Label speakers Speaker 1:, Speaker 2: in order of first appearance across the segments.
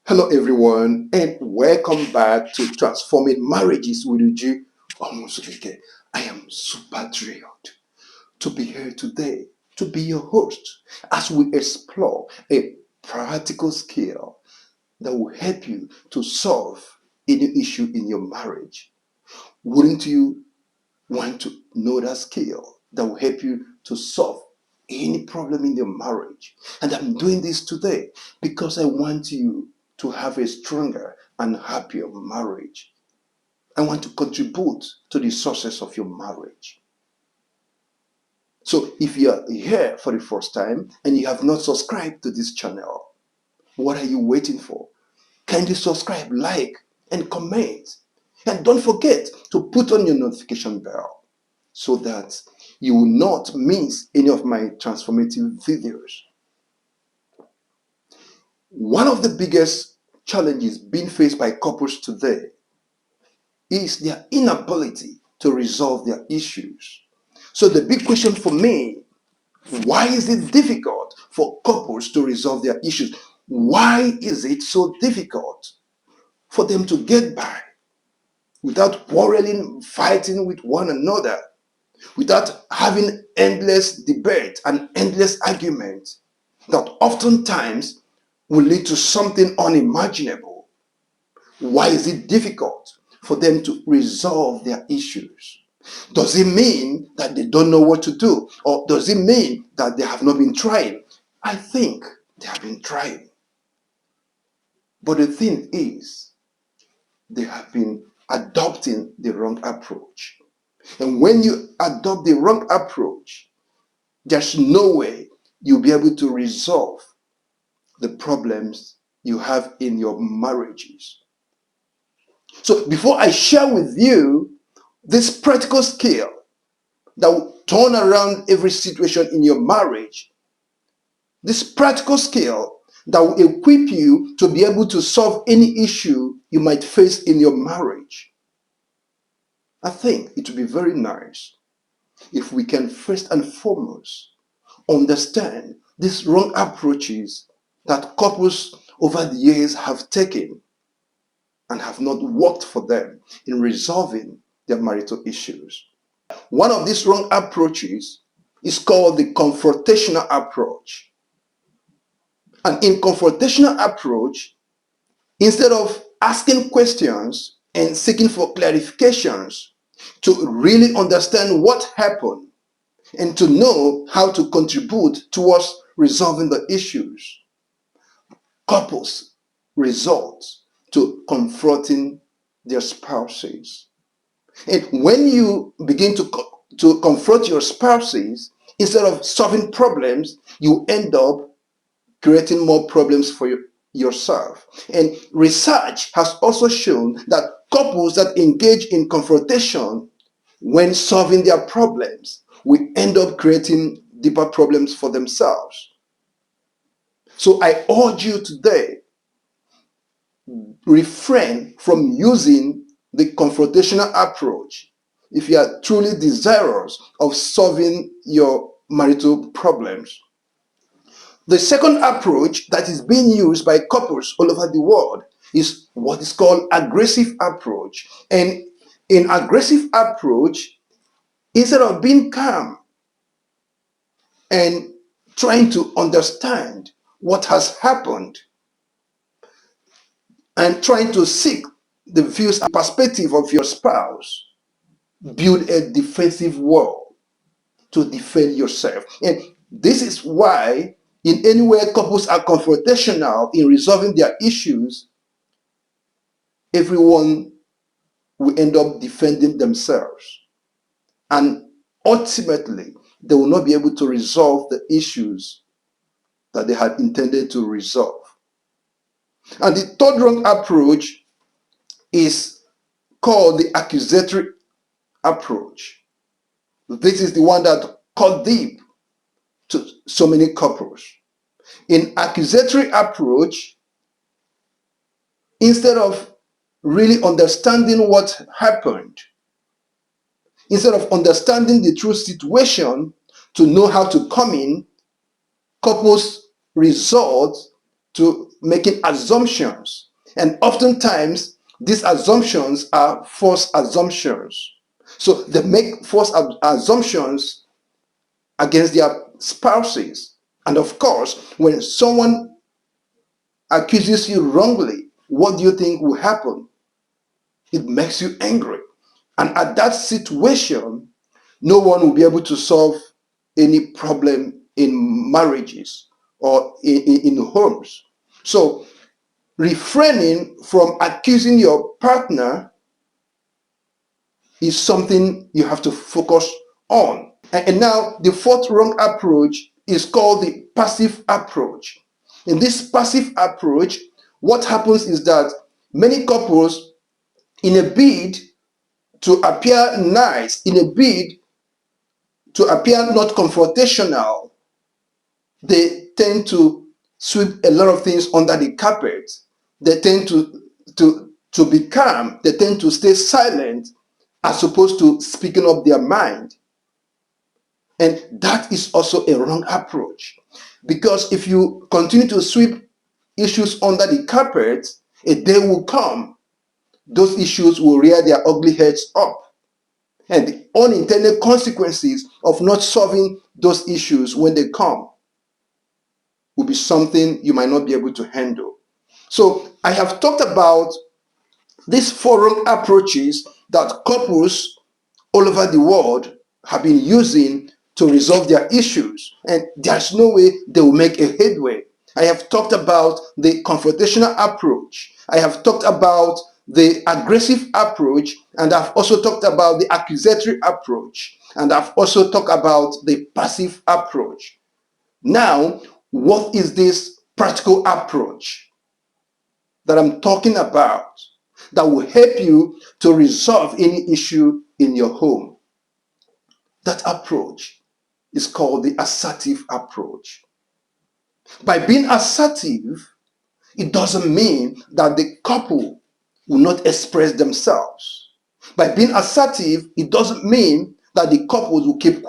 Speaker 1: Hello, everyone, and welcome back to Transforming Marriages with Uju Omosulike. I am super thrilled to be here today to be your host as we explore a practical skill that will help you to solve any issue in your marriage. Wouldn't you want to know that skill that will help you to solve any problem in your marriage? And I'm doing this today because I want you to have a stronger and happier marriage. I want to contribute to the success of your marriage. So if you are here for the first time and you have not subscribed to this channel, what are you waiting for? Kindly subscribe, like, and comment. And don't forget to put on your notification bell so that you will not miss any of my transformative videos. One of the biggest challenges being faced by couples today is their inability to resolve their issues. So the big question for me, why is it difficult for couples to resolve their issues? Why is it so difficult for them to get by without quarreling, fighting with one another, without having endless debate and endless argument that oftentimes will lead to something unimaginable? Why is it difficult for them to resolve their issues? Does it mean that they don't know what to do? Or does it mean that they have not been trying? I think they have been trying. But the thing is, they have been adopting the wrong approach. And when you adopt the wrong approach, there's no way you'll be able to resolve the problems you have in your marriages. So before I share with you this practical skill that will turn around every situation in your marriage, this practical skill that will equip you to be able to solve any issue you might face in your marriage, I think it would be very nice if we can first and foremost understand these wrong approaches that couples over the years have taken and have not worked for them in resolving their marital issues. One of these wrong approaches is called the confrontational approach. And in confrontational approach, instead of asking questions and seeking for clarifications to really understand what happened and to know how to contribute towards resolving the issues, couples resort to confronting their spouses. And when you begin to confront your spouses, instead of solving problems, you end up creating more problems for yourself. And research has also shown that couples that engage in confrontation when solving their problems will end up creating deeper problems for themselves. So I urge you today, refrain from using the confrontational approach if you are truly desirous of solving your marital problems. The second approach that is being used by couples all over the world is what is called aggressive approach. And in aggressive approach, instead of being calm and trying to understand what has happened and trying to seek the views and perspective of your spouse, build a defensive wall to defend yourself. And this is why, in any way couples are confrontational in resolving their issues, everyone will end up defending themselves. And ultimately, they will not be able to resolve the issues that they had intended to resolve. And the third wrong approach is called the accusatory approach. This is the one that cut deep to so many couples. In accusatory approach, instead of really understanding what happened, instead of understanding the true situation to know how to come in, couples resort to making assumptions. And oftentimes, these assumptions are false assumptions. So they make false assumptions against their spouses. And of course, when someone accuses you wrongly, what do you think will happen? It makes you angry. And at that situation, no one will be able to solve any problem in marriages or in homes. So, refraining from accusing your partner is something you have to focus on. And now, the fourth wrong approach is called the passive approach. In this passive approach, what happens is that many couples, in a bid to appear nice, in a bid to appear not confrontational, they tend to sweep a lot of things under the carpet. They tend to be calm. They tend to stay silent as opposed to speaking up their mind. And that is also a wrong approach. Because if you continue to sweep issues under the carpet, a day will come, those issues will rear their ugly heads up. And the unintended consequences of not solving those issues when they come will be something you might not be able to handle. So I have talked about these four wrong approaches that couples all over the world have been using to resolve their issues, and there's no way they will make a headway. I have talked about the confrontational approach. I have talked about the aggressive approach, and I've also talked about the accusatory approach, and I've also talked about the passive approach. Now, what is this practical approach that I'm talking about that will help you to resolve any issue in your home? That approach is called the assertive approach. By being assertive, it doesn't mean that the couple will not express themselves. By being assertive, it doesn't mean that the couples will keep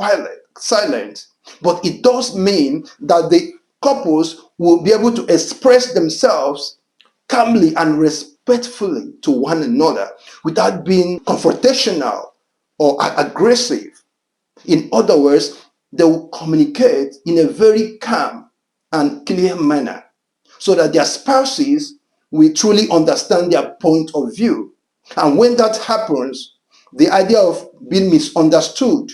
Speaker 1: silent, but it does mean that the couples will be able to express themselves calmly and respectfully to one another without being confrontational or aggressive. In other words, they will communicate in a very calm and clear manner so that their spouses will truly understand their point of view. And when that happens, the idea of being misunderstood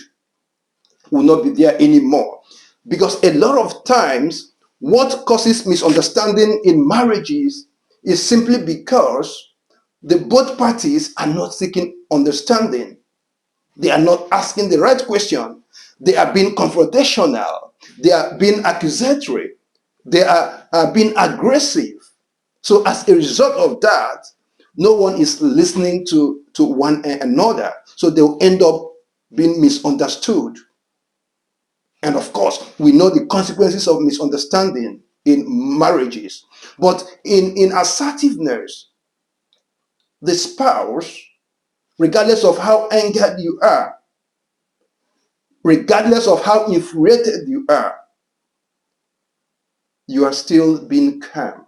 Speaker 1: will not be there anymore. Because a lot of times, what causes misunderstanding in marriages is simply because the both parties are not seeking understanding. They are not asking the right question. They are being confrontational. They are being accusatory. They are being aggressive. So as a result of that, no one is listening to one another. So they'll end up being misunderstood. And of course, we know the consequences of misunderstanding in marriages. But in assertiveness, the spouse, regardless of how angered you are, regardless of how infuriated you are still being calm.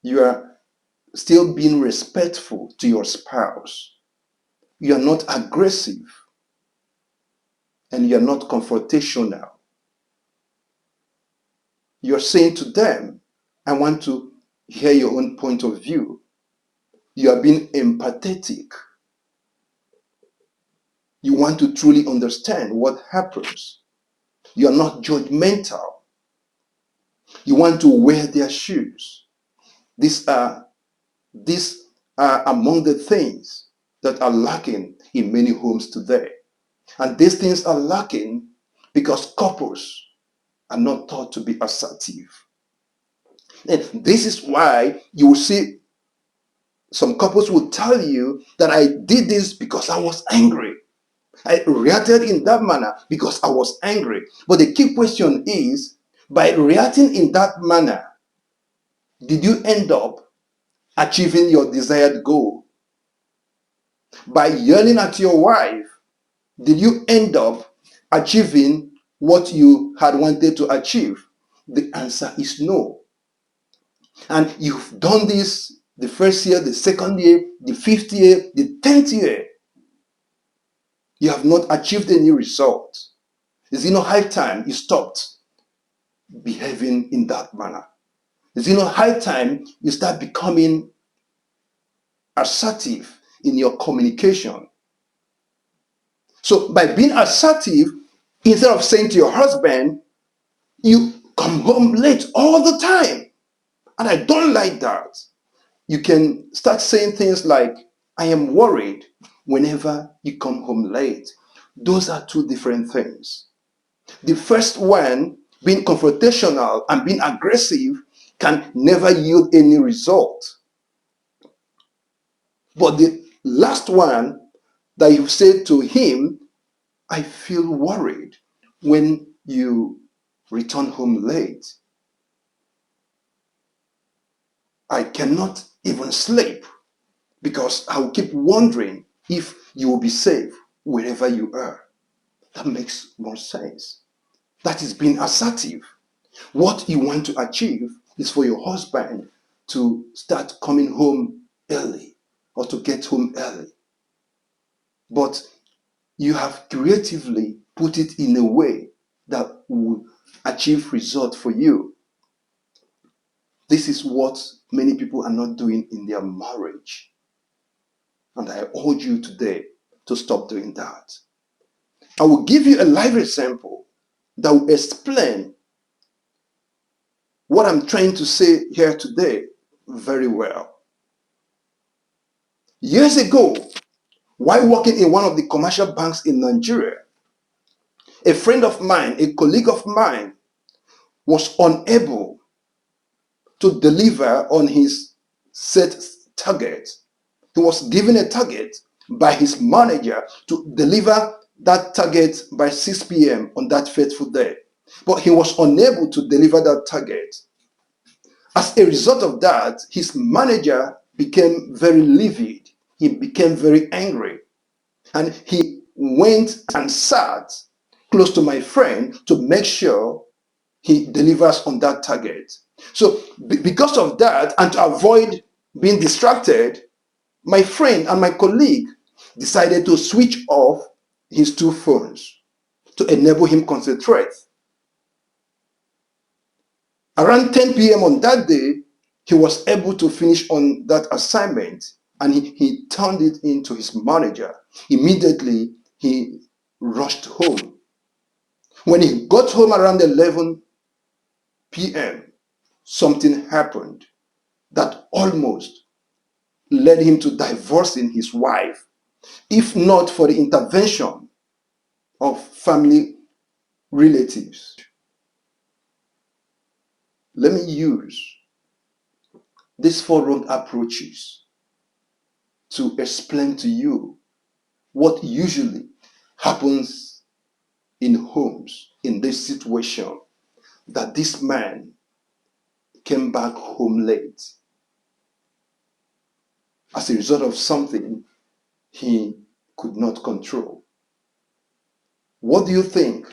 Speaker 1: You are still being respectful to your spouse. You are not aggressive and you are not confrontational. You are saying to them, I want to hear your own point of view. You are being empathetic. You want to truly understand what happens. You are not judgmental. You want to wear their shoes. These are among the things that are lacking in many homes today. And these things are lacking because couples are not taught to be assertive. And this is why you will see some couples will tell you that I did this because I was angry. I reacted in that manner because I was angry. But the key question is, by reacting in that manner, did you end up achieving your desired goal? By yelling at your wife, did you end up achieving what you had wanted to achieve? The answer is no. And you've done this the first year, the second year, the fifth year, the 10th year. You have not achieved any result. Is it not high time you stopped behaving in that manner? Is it not high time you start becoming assertive in your communication? So by being assertive, instead of saying to your husband, you come home late all the time, and I don't like that. You can start saying things like, I am worried whenever you come home late. Those are two different things. The first one, being confrontational and being aggressive, can never yield any result. But the last one that you say to him, I feel worried when you return home late. I cannot even sleep because I will keep wondering if you will be safe wherever you are. That makes more sense. That is being assertive. What you want to achieve is for your husband to start coming home early or to get home early. But you have creatively put it in a way that will achieve result for you. This is what many people are not doing in their marriage. And I urge you today to stop doing that. I will give you a live example that will explain what I'm trying to say here today very well. Years ago, while working in one of the commercial banks in Nigeria, a friend of mine, a colleague of mine, was unable to deliver on his set target. He was given a target by his manager to deliver that target by 6 p.m. on that fateful day. But he was unable to deliver that target. As a result of that, his manager became very livid. He became very angry. And he went and sat close to my friend to make sure he delivers on that target. So, because of that, and to avoid being distracted, my friend and my colleague decided to switch off his two phones to enable him concentrate. Around 10 p.m. on that day, he was able to finish on that assignment, and he turned it into his manager. Immediately, he rushed home. When he got home around 11 p.m., something happened that almost led him to divorcing his wife, if not for the intervention of family relatives. Let me use these four wrong approaches to explain to you what usually happens in homes in this situation, that this man came back home late as a result of something he could not control. What do you think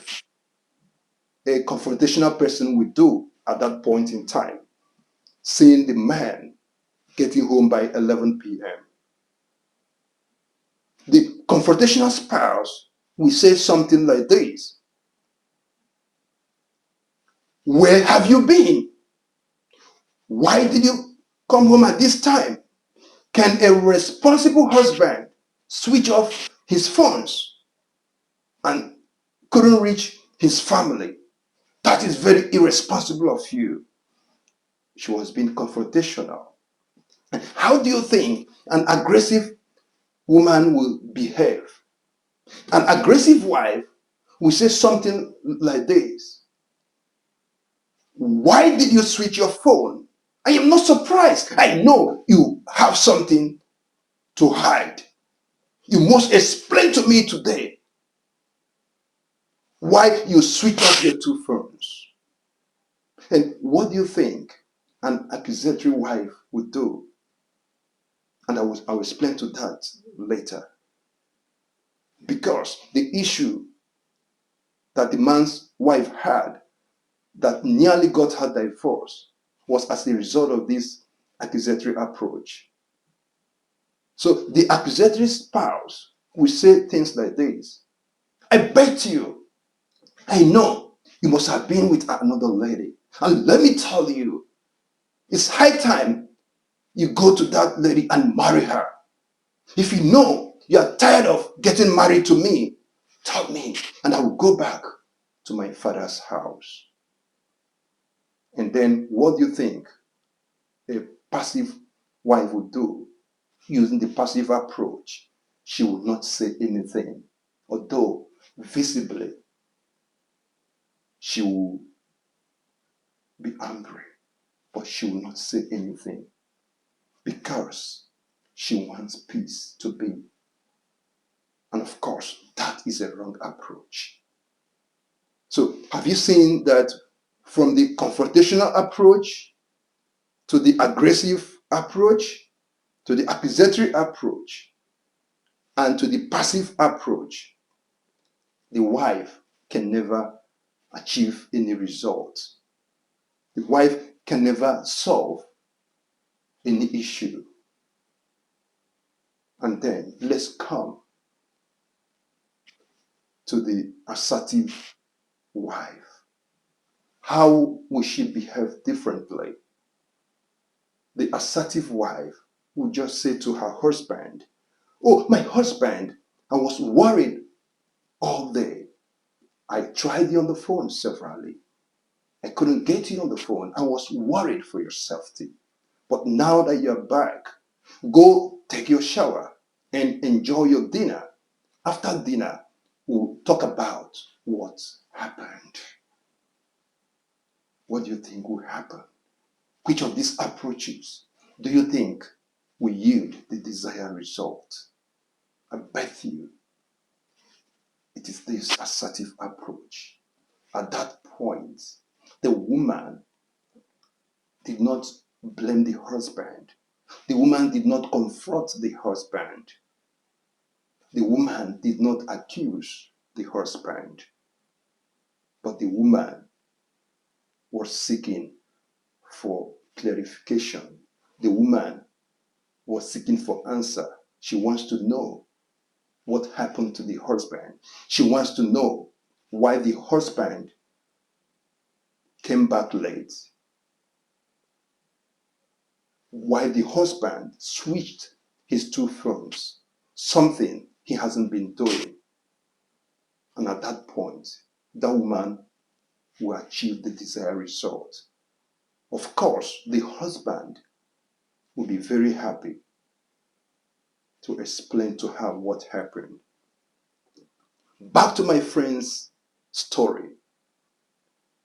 Speaker 1: a confrontational person would do at that point in time, seeing the man getting home by 11 p.m.? The confrontational spouse will say something like this: where have you been? Why did you come home at this time? Can a responsible husband switch off his phones and couldn't reach his family? That is very irresponsible of you. She was being confrontational. And how do you think an aggressive woman will behave? An aggressive wife will say something like this: why did you switch your phone? I am not surprised. I know you have something to hide. You must explain to me today why you switch off your two phones. And what do you think an accusatory wife would do? And I will explain to that later. Because the issue that the man's wife had that nearly got her divorced was as a result of this accusatory approach. So the accusatory spouse will say things like this: I bet you, I know you must have been with another lady. And let me tell you, it's high time you go to that lady and marry her. If you know you are tired of getting married to me, tell me, and I will go back to my father's house. And then what do you think a passive wife would do? Using the passive approach, she would not say anything, although visibly she will be angry, but she will not say anything because she wants peace to be. And of course, that is a wrong approach. So, have you seen that from the confrontational approach to the aggressive approach to the accusatory approach and to the passive approach, the wife can never achieve any result. The wife can never solve any issue. And then let's come to the assertive wife. How will she behave differently? The assertive wife will just say to her husband, oh, my husband, I was worried all day. I tried you on the phone severally. I couldn't get you on the phone. I was worried for your safety. But now that you're back, go take your shower and enjoy your dinner. After dinner, we'll talk about what happened. What do you think will happen? Which of these approaches do you think will yield the desired result? I bet you it is this assertive approach. At that point, the woman did not blame the husband. The woman did not confront the husband. The woman did not accuse the husband. But the woman was seeking for clarification. The woman was seeking for answer. She wants to know what happened to the husband. She wants to know why the husband came back late. Why the husband switched his two phones. Something he hasn't been doing. And at that point, that woman will achieve the desired result. Of course, the husband will be very happy to explain to her what happened. Back to my friend's story.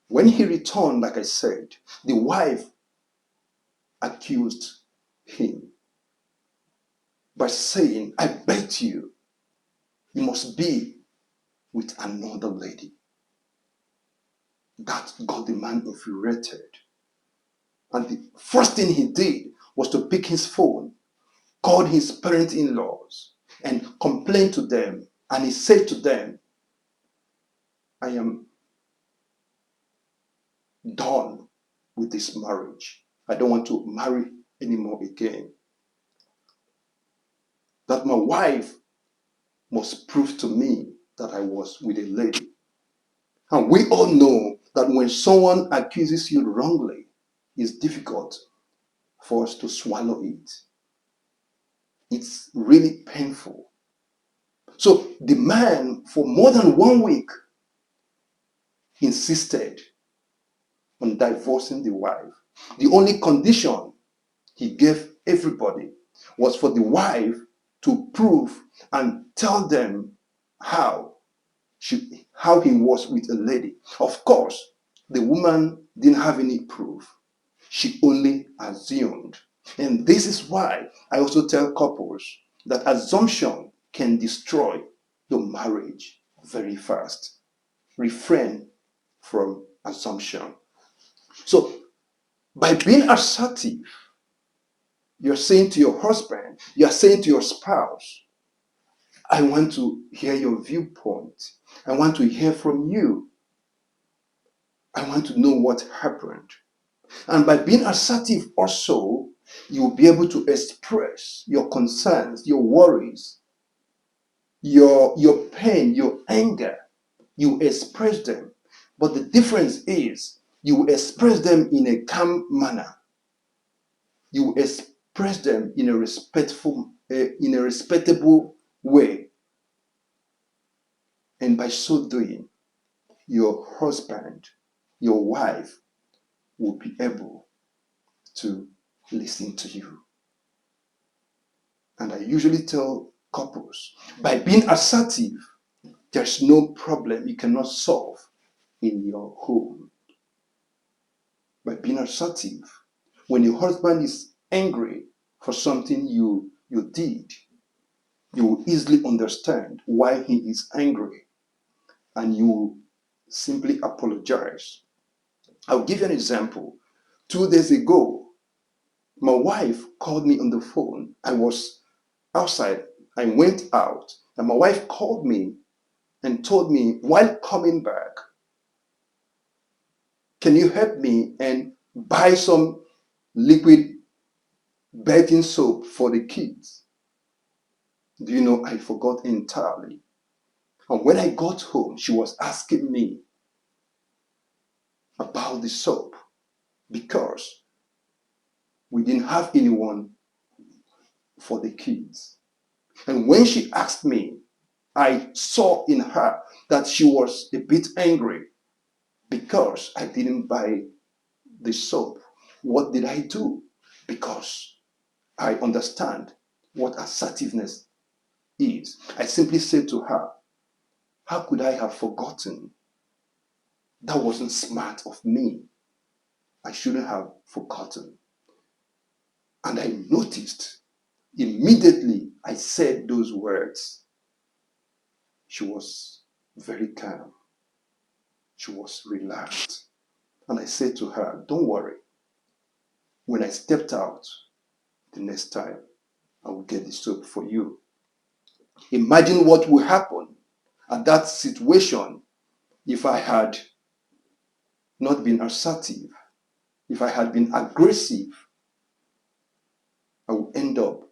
Speaker 1: When he returned, like I said, the wife accused him by saying, I bet you must be with another lady. That got the man infuriated. And the first thing he did was to pick his phone, called his parent-in-laws, and complained to them. And he said to them, I am done with this marriage. I don't want to marry anymore again. That my wife must prove to me that I was with a lady. And we all know that when someone accuses you wrongly, it's difficult for us to swallow it. It's really painful. So the man, for more than 1 week, insisted on divorcing the wife. The only condition he gave everybody was for the wife to prove and tell them how he was with a lady. Of course, the woman didn't have any proof. She only assumed. And this is why I also tell couples that assumption can destroy your marriage very fast. Refrain from assumption. So, by being assertive, you're saying to your husband, you're saying to your spouse, I want to hear your viewpoint. I want to hear from you. I want to know what happened. And by being assertive also, you will be able to express your concerns, your worries, your pain, your anger. You express them. But the difference is you express them in a calm manner. You express them in a respectable way. And by so doing, your husband, your wife will be able to listen to you. And I usually tell couples, by being assertive, there's no problem you cannot solve in your home. By being assertive, when your husband is angry for something you did, you will easily understand why he is angry, and you simply apologize. I'll give you an example. 2 days ago, my wife called me on the phone. I was outside. I went out, and my wife called me and told me, while coming back, can you help me and buy some liquid bathing soap for the kids? Do you know, I forgot entirely. And when I got home, she was asking me about the soap because we didn't have anyone for the kids. And when she asked me, I saw in her that she was a bit angry because I didn't buy the soap. What did I do? Because I understand what assertiveness is. I simply said to her, how could I have forgotten? That wasn't smart of me. I shouldn't have forgotten. And I noticed immediately I said those words, she was very calm. She was relaxed. And I said to her, don't worry. When I stepped out the next time, I will get the soap for you. Imagine what would happen at that situation if I had not been assertive, if I had been aggressive. I would end up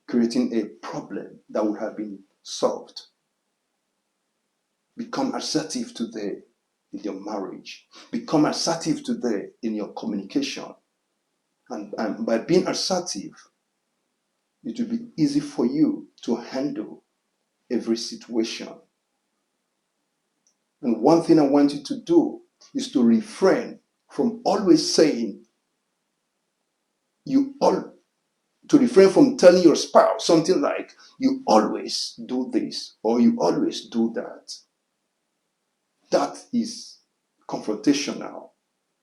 Speaker 1: creating a problem that would have been solved. Become assertive today in your marriage. Become assertive today in your communication. And by being assertive, it will be easy for you to handle every situation. And one thing I want you to do is to refrain from always saying, to refrain from telling your spouse something like, you always do this or you always do that. That is confrontational.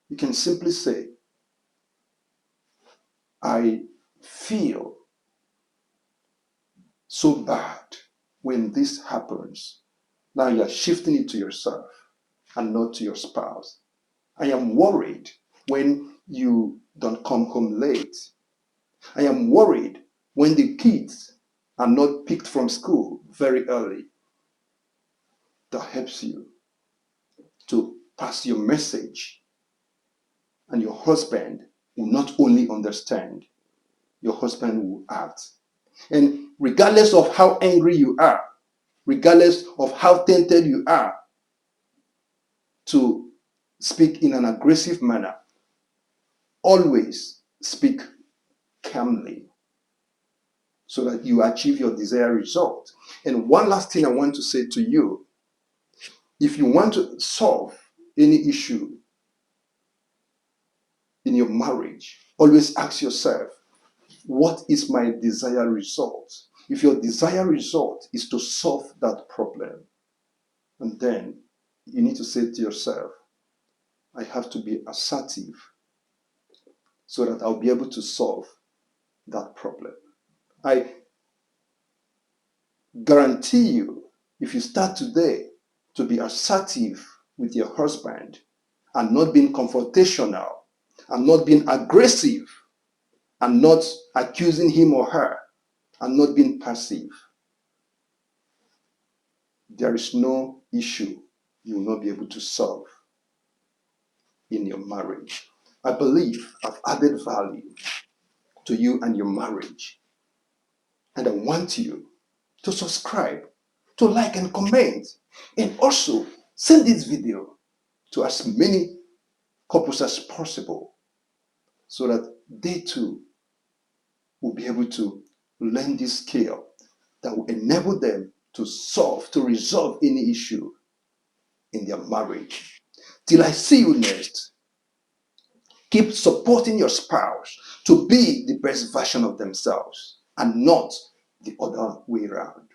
Speaker 1: You can simply say, I feel so bad when this happens. Now you're shifting it to yourself and not to your spouse. I am worried when you don't come home late. I am worried when the kids are not picked from school very early. That helps you to pass your message, and your husband will not only understand, your husband will act. And regardless of how angry you are, regardless of how tempted you are to speak in an aggressive manner, always speak calmly so that you achieve your desired result. And one last thing I want to say to you, if you want to solve any issue in your marriage, always ask yourself, what is my desired result? If your desired result is to solve that problem, and then you need to say to yourself, I have to be assertive so that I'll be able to solve that problem. I guarantee you, if you start today to be assertive with your husband and not being confrontational and not being aggressive and not accusing him or her and not being passive, there is no issue you will not be able to solve in your marriage. I believe I've added value to you and your marriage. And I want you to subscribe, to like and comment, and also send this video to as many couples as possible so that they too will be able to learn this skill that will enable them to resolve any issue in their marriage. Till I see you next, keep supporting your spouse to be the best version of themselves and not the other way around.